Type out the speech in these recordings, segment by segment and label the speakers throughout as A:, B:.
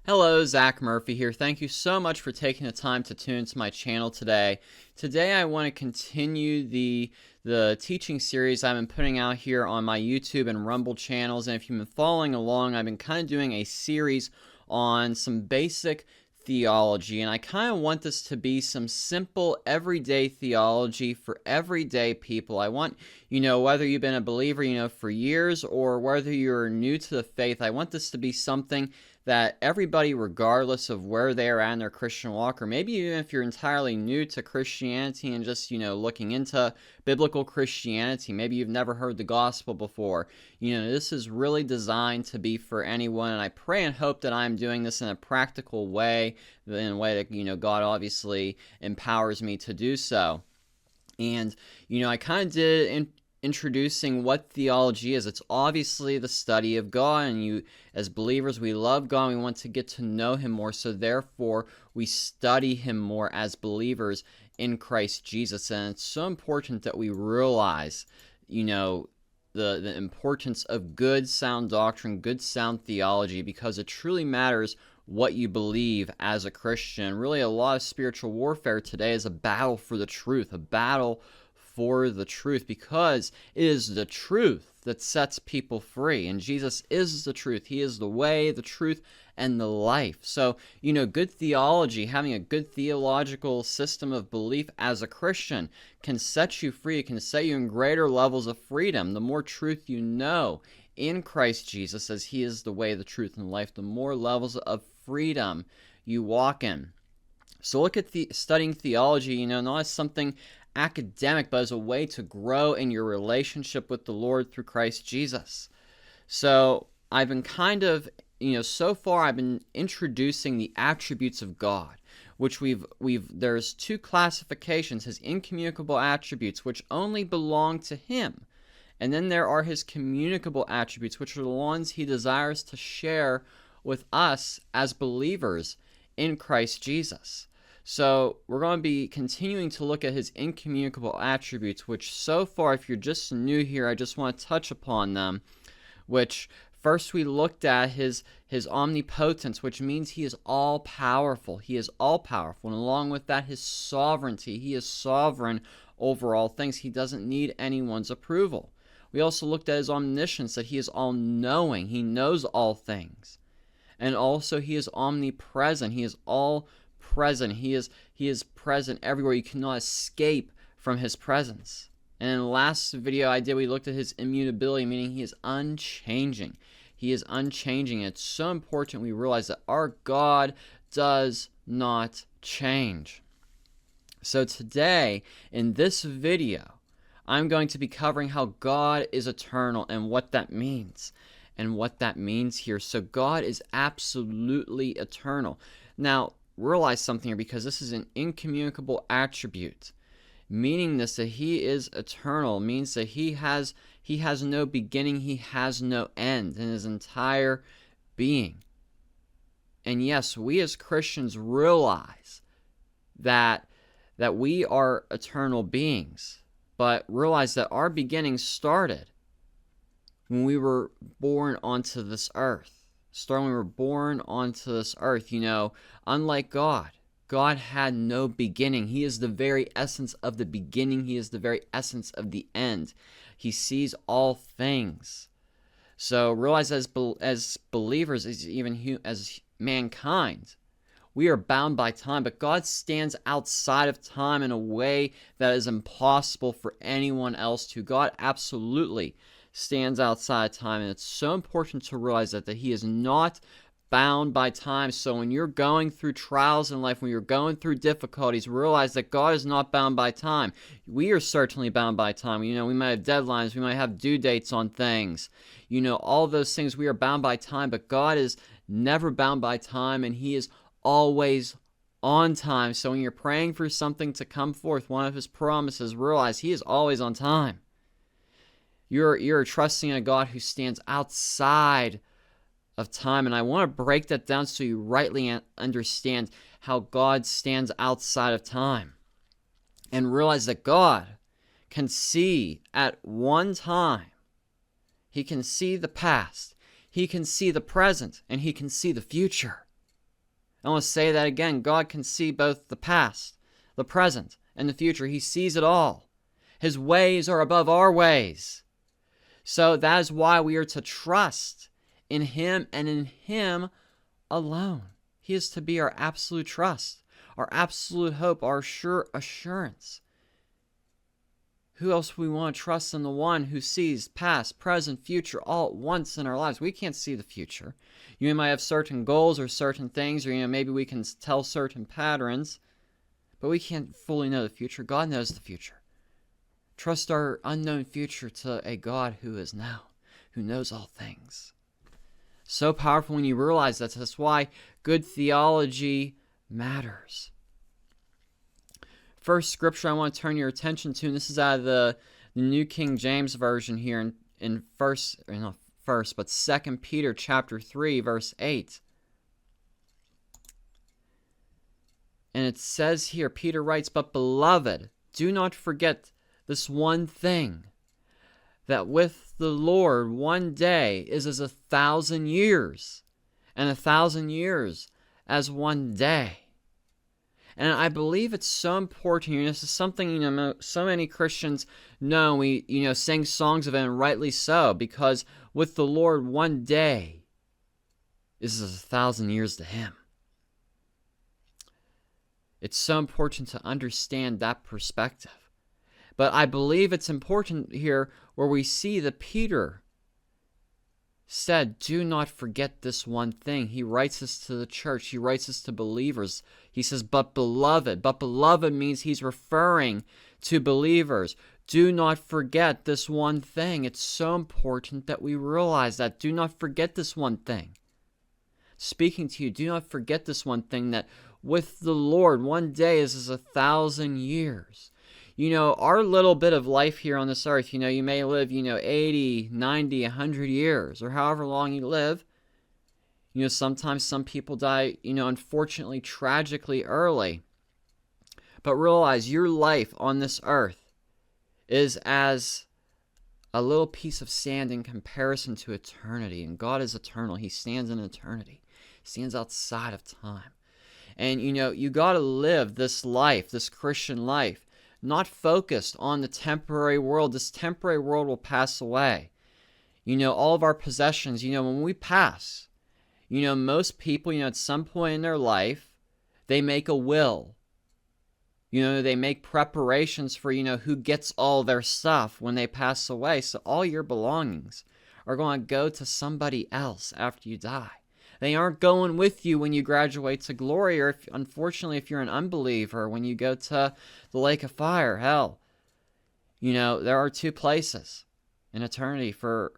A: Hello, Zach Murphy here. Thank you so much for taking the time to tune into my channel today. Today I want to continue the teaching series I've been putting out here on my YouTube and Rumble channels. And if you've been following along, I've been kind of doing a series on some basic theology, and I kind of want this to be some simple everyday theology for everyday people. I want, whether you've been a believer, for years, or whether you're new to the faith, I want this to be something that everybody, regardless of where they are at in their Christian walk, or maybe even if you're entirely new to Christianity and just, looking into biblical Christianity, maybe you've never heard the gospel before, this is really designed to be for anyone, and I pray and hope that I'm doing this in a practical way, in a way that, God obviously empowers me to do so. And, I kind of did introducing what theology is. It's obviously the study of God, and as believers, we love God, and we want to get to know Him more, so therefore we study Him more as believers in Christ Jesus. And it's so important that we realize, the importance of good, sound doctrine, good, sound theology, because it truly matters what you believe as a Christian. Really, a lot of spiritual warfare today is a battle for the truth, a battle for the truth, because it is the truth that sets people free, and Jesus is the truth. He is the way, the truth, and the life. So, good theology, having a good theological system of belief as a Christian can set you free. It can set you in greater levels of freedom. The more truth you know in Christ Jesus, as He is the way, the truth, and life, the more levels of freedom you walk in. So look at studying theology, not as something academic, but as a way to grow in your relationship with the Lord through Christ Jesus. So I've been so far I've been introducing the attributes of God, which there's two classifications: His incommunicable attributes, which only belong to Him, and then there are His communicable attributes, which are the ones He desires to share with us as believers in Christ Jesus. So we're going to be continuing to look at His incommunicable attributes, which so far, if you're just new here, I just want to touch upon them, which first we looked at His omnipotence, which means He is all-powerful. He is all-powerful, and along with that, His sovereignty. He is sovereign over all things. He doesn't need anyone's approval. We also looked at His omniscience, that He is all-knowing. He knows all things. And also He is omnipresent. He is all-present. He is present everywhere. You cannot escape from His presence. And in the last video I did, we looked at His immutability, meaning He is unchanging. He is unchanging. It's so important we realize that our God does not change. So today, in this video, I'm going to be covering how God is eternal and what that means. And what that means here. So God is absolutely eternal. Now, realize something here, because this is an incommunicable attribute. Meaning this, that He is eternal, means that He has no beginning, He has no end in His entire being. And yes, we as Christians realize that we are eternal beings, but realize that our beginning started when we were born onto this earth. When we were born onto this earth, unlike God. God had no beginning. He is the very essence of the beginning. He is the very essence of the end. He sees all things. So realize as believers, as mankind, we are bound by time, but God stands outside of time in a way that is impossible for anyone else to. God absolutely stands outside time, and it's so important to realize that He is not bound by time. So when you're going through trials in life, when you're going through difficulties, realize that God is not bound by time. We are certainly bound by time. We might have deadlines, we might have due dates on things, all those things. We are bound by time, but God is never bound by time, and He is always on time. So when you're praying for something to come forth, one of His promises, realize He is always on time. You're trusting a God who stands outside of time, and I want to break that down so you rightly understand how God stands outside of time, and realize that God can see at one time. He can see the past, He can see the present, and He can see the future. I want to say that again. God can see both the past, the present, and the future. He sees it all. His ways are above our ways. So that is why we are to trust in Him and in Him alone. He is to be our absolute trust, our absolute hope, our sure assurance. Who else we want to trust than the one who sees past, present, future all at once in our lives? We can't see the future. You might have certain goals or certain things, or maybe we can tell certain patterns, but we can't fully know the future. God knows the future. Trust our unknown future to a God who is now, who knows all things. So powerful when you realize that. That's why good theology matters. First scripture I want to turn your attention to, and this is out of the New King James Version here in 2 Peter chapter 3, verse 8. And it says here, Peter writes, "But beloved, do not forget this one thing, that with the Lord 1 day is as 1,000 years, and 1,000 years as 1 day." And I believe it's so important. This is something, so many Christians know. We, sing songs of it, and rightly so, because with the Lord 1 day is as 1,000 years to Him. It's so important to understand that perspective. But I believe it's important here where we see that Peter said, do not forget this one thing. He writes this to the church. He writes this to believers. He says, but beloved. But beloved means he's referring to believers. Do not forget this one thing. It's so important that we realize that. Do not forget this one thing. Speaking to you, do not forget this one thing, that with the Lord 1 day is as 1,000 years. Our little bit of life here on this earth, you may live, 80, 90, 100 years, or however long you live. Sometimes some people die, unfortunately, tragically early. But realize your life on this earth is as a little piece of sand in comparison to eternity. And God is eternal. He stands in eternity. He stands outside of time. And, you got to live this life, this Christian life, not focused on the temporary world. This temporary world will pass away. All of our possessions, when we pass, most people, at some point in their life, they make a will. They make preparations for, who gets all their stuff when they pass away. So all your belongings are going to go to somebody else after you die. They aren't going with you when you graduate to glory, or unfortunately, if you're an unbeliever, when you go to the lake of fire, hell. There are two places in eternity for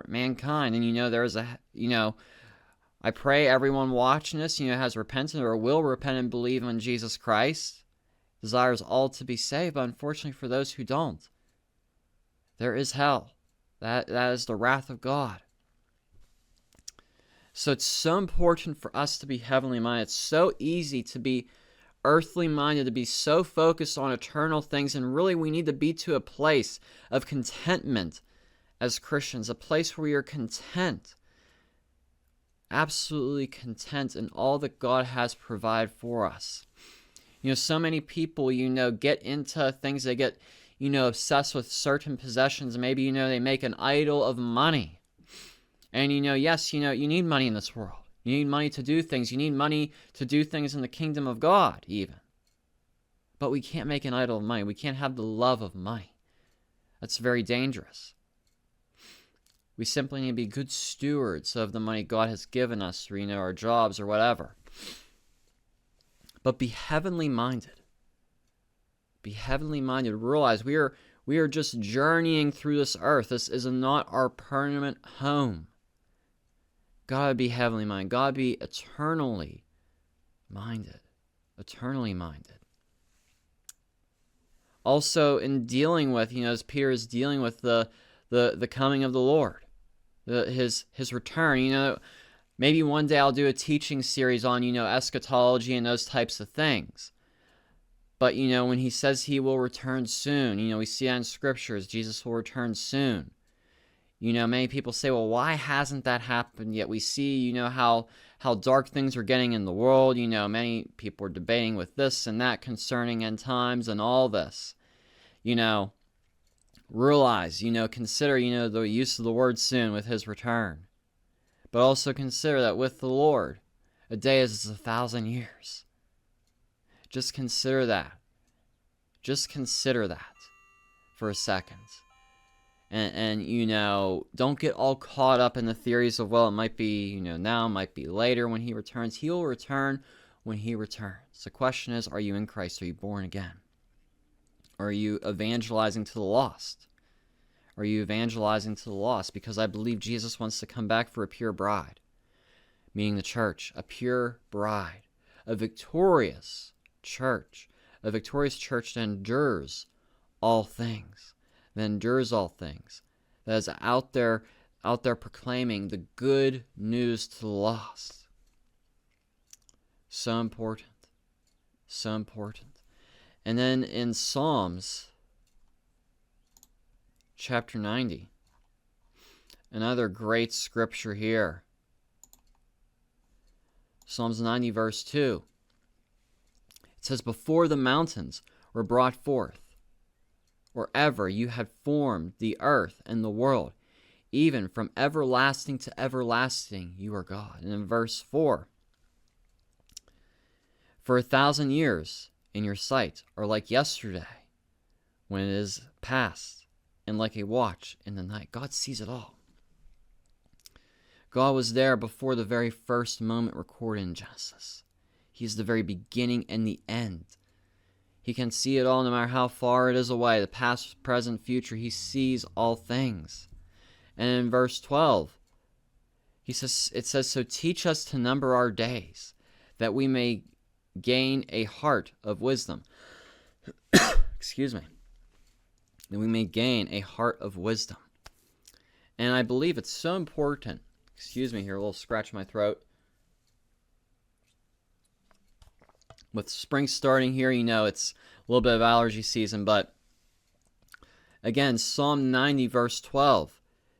A: mankind. And, there's I pray everyone watching this, has repented or will repent and believe in Jesus Christ. Desires all to be saved, but unfortunately for those who don't, there is hell. That is the wrath of God. So it's so important for us to be heavenly minded. It's so easy to be earthly minded, to be so focused on eternal things, and really we need to be to a place of contentment as Christians, a place where we are content, absolutely content in all that God has provided for us. So many people, get into things, they get, obsessed with certain possessions. Maybe, they make an idol of money. And, yes, you need money in this world. You need money to do things. You need money to do things in the kingdom of God, even. But we can't make an idol of money. We can't have the love of money. That's very dangerous. We simply need to be good stewards of the money God has given us through, our jobs or whatever. But be heavenly minded. Be heavenly minded. Realize we are just journeying through this earth. This is not our permanent home. God be heavenly minded. God be eternally minded. Eternally minded. Also, in dealing with, as Peter is dealing with the coming of the Lord, his return. Maybe one day I'll do a teaching series on, eschatology and those types of things. But, when he says he will return soon, we see that in scriptures, Jesus will return soon. Many people say, well, why hasn't that happened yet? We see, how dark things are getting in the world. Many people are debating with this and that concerning end times and all this. Realize, consider, the use of the word soon with his return. But also consider that with the Lord, a day is 1,000 years. Just consider that. Just consider that for a second. And don't get all caught up in the theories of, well, it might be, now, it might be later when he returns. He will return when he returns. The question is, are you in Christ? Are you born again? Are you evangelizing to the lost? Are you evangelizing to the lost? Because I believe Jesus wants to come back for a pure bride, meaning the church, a pure bride, a victorious church that endures all things, that endures all things, that is out there proclaiming the good news to the lost. So important. So important. And then in Psalms chapter 90, another great scripture here. Psalms 90 verse 2. It says, before the mountains were brought forth, or ever you had formed the earth and the world, even from everlasting to everlasting you are God. And in verse 4, for 1,000 years in your sight are like yesterday when it is past, and like a watch in the night. God sees it all. God was there before the very first moment recorded in Genesis. He's the very beginning and the end. He can see it all no matter how far it is away. The past, present, future. He sees all things. And in verse 12, it says, so teach us to number our days, that we may gain a heart of wisdom. Excuse me. That we may gain a heart of wisdom. And I believe it's so important. Excuse me here, a little scratch in my throat. With spring starting here, it's a little bit of allergy season, but again, Psalm 90 verse 12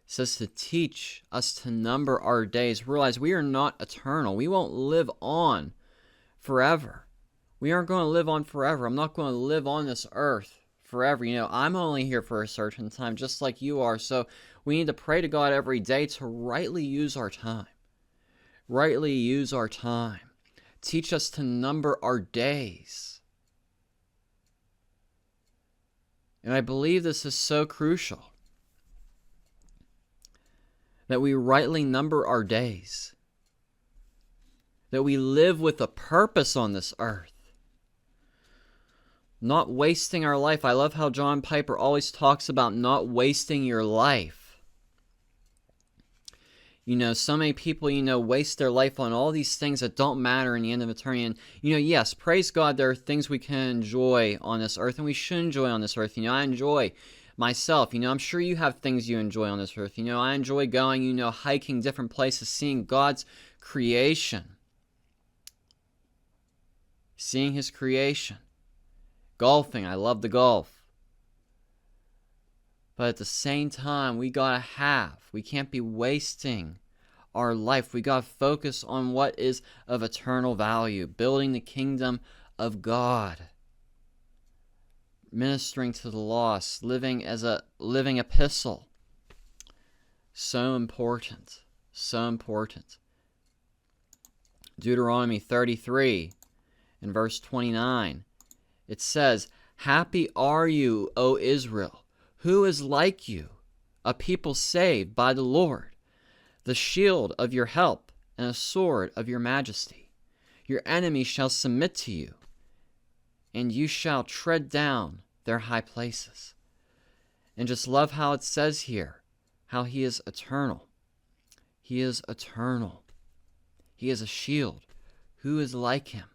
A: says to teach us to number our days. Realize we are not eternal. We won't live on forever. We aren't going to live on forever. I'm not going to live on this earth forever. I'm only here for a certain time, just like you are. So we need to pray to God every day to rightly use our time. Rightly use our time. Teach us to number our days. And I believe this is so crucial, that we rightly number our days, that we live with a purpose on this earth, not wasting our life. I love how John Piper always talks about not wasting your life. So many people, waste their life on all these things that don't matter in the end of eternity. And, yes, praise God, there are things we can enjoy on this earth, and we should enjoy on this earth. I enjoy myself. I'm sure you have things you enjoy on this earth. I enjoy going, hiking different places, seeing God's creation. Seeing his creation. Golfing, I love the golf. But at the same time, we can't be wasting our life. We gotta focus on what is of eternal value, building the kingdom of God, ministering to the lost, living as a living epistle. So important, so important. Deuteronomy 33 in verse 29, it says, happy are you, O Israel, who is like you, a people saved by the Lord, the shield of your help and a sword of your majesty. Your enemies shall submit to you, and you shall tread down their high places. And just love how it says here, how he is eternal. He is eternal. He is a shield. Who is like him?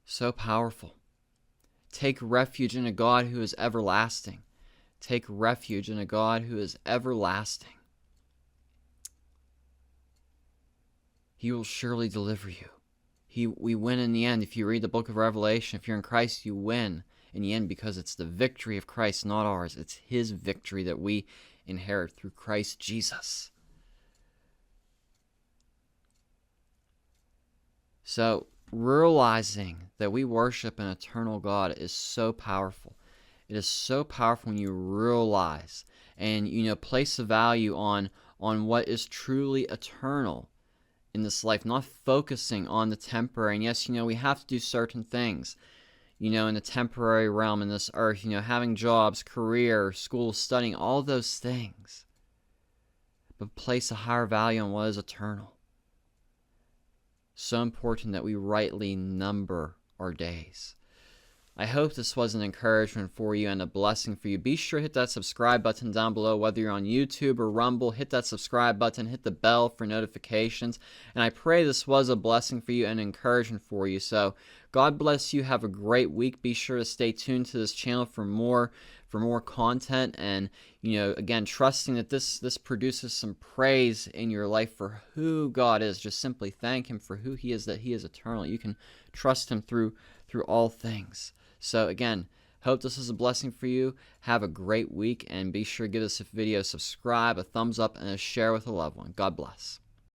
A: So powerful. Take refuge in a God who is everlasting. Take refuge in a God who is everlasting. He will surely deliver you. We win in the end. If you read the book of Revelation, if you're in Christ, you win. in the end, because it's the victory of Christ, not ours. It's his victory that we inherit through Christ Jesus. So realizing that we worship an eternal God is so powerful. It is so powerful when you realize and, place a value on what is truly eternal in this life, not focusing on the temporary. And yes, we have to do certain things, in the temporary realm in this earth, having jobs, career, school, studying, all those things. But place a higher value on what is eternal. So important that we rightly number our days. I hope this was an encouragement for you and a blessing for you. Be sure to hit that subscribe button down below, whether you're on YouTube or Rumble. Hit that subscribe button, hit the bell for notifications. And I pray this was a blessing for you and encouragement for you. So God bless you. Have a great week. Be sure to stay tuned to this channel for more content. And, again, trusting that this produces some praise in your life for who God is. Just simply thank him for who he is, that he is eternal. You can trust him through all things. So again, hope this is a blessing for you. Have a great week, and be sure to give this video a subscribe, a thumbs up, and a share with a loved one. God bless.